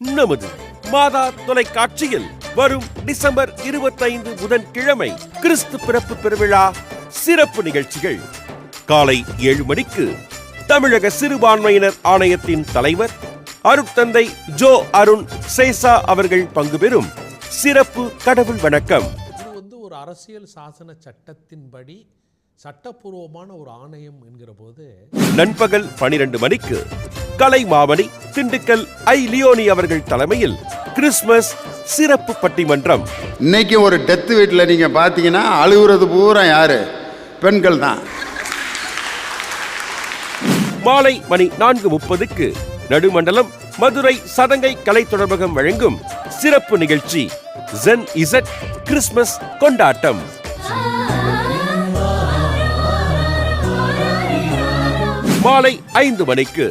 நமது மாதா தொலைக்காட்சியில் வரும் டிசம்பர் 25 புதன்கிழமை கிறிஸ்து பிறப்பு பெருவிழா சிறப்பு நிகழ்ச்சிகள். காலை 7 மணிக்கு தமிழக சிறுபான்மையினர் ஆணையத்தின் தலைவர் அருட்தந்தை ஜோ அருண் சேசா அவர்கள் பங்கு பெறும் சிறப்பு கடவுள் வணக்கம். இது ஒரு அரசியல் சாசன சட்டத்தின்படி சட்டப்பூர்வமான ஒரு ஆணையம் என்கிற போது நண்பகல் 12 மணிக்கு கலை மாமணி திண்டுக்கல் ஐ லியோனி அவர்கள் தலைமையில் கிறிஸ்துமஸ் சிறப்பு பட்டிமன்றம். இன்னைக்கு ஒரு டெத் வீட்டில் நீங்க பாத்தீங்கன்னா அழுகுறது பூரா யாரு? பெண்கள் தான். மாலை மணி 4:30க்கு நடுமண்டலம் மதுரை சதங்கை கலை தொடர்பகம் வழங்கும் சிறப்பு நிகழ்ச்சி ஜென் இசட் கிறிஸ்துமஸ் கொண்டாட்டம். மாலை 5 மணிக்கு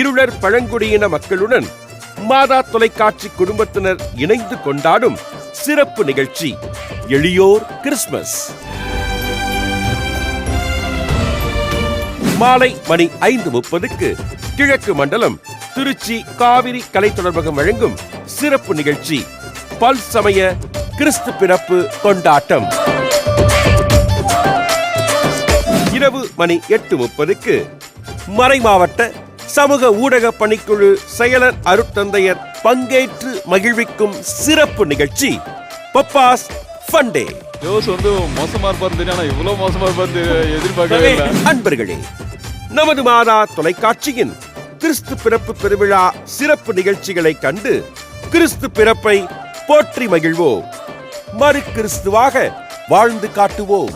இருளர் பழங்குடியின மக்களுடன் மாதா தொலைக்காட்சி குடும்பத்தினர் இணைந்து கொண்டாடும் சிறப்பு நிகழ்ச்சி எளியோர் கிறிஸ்துமஸ். மாலை மணி 5:30க்கு கிழக்கு மண்டலம் திருச்சி காவிரி கலை தொடர்பகம் வழங்கும் சிறப்பு நிகழ்ச்சி பல் சமய கிறிஸ்து பிறப்பு கொண்டாட்டம். இரவு மணி 8:30க்கு மறைமாவட்ட சமூக ஊடக பணிக்குழு செயலர் அருட்தந்தையர் பங்கேற்று மகிழ்விக்கும் சிறப்பு நிகழ்ச்சி பப்பாஸ் ஃபண்டே. அன்பர்களே, நமது மாதா தொலைக்காட்சியின் கிறிஸ்து பிறப்பு பெருவிழா சிறப்பு நிகழ்ச்சிகளை கண்டு கிறிஸ்து பிறப்பை போற்றி மகிழ்வோம். மறு கிறிஸ்துவாக வாழ்ந்து காட்டுவோம்.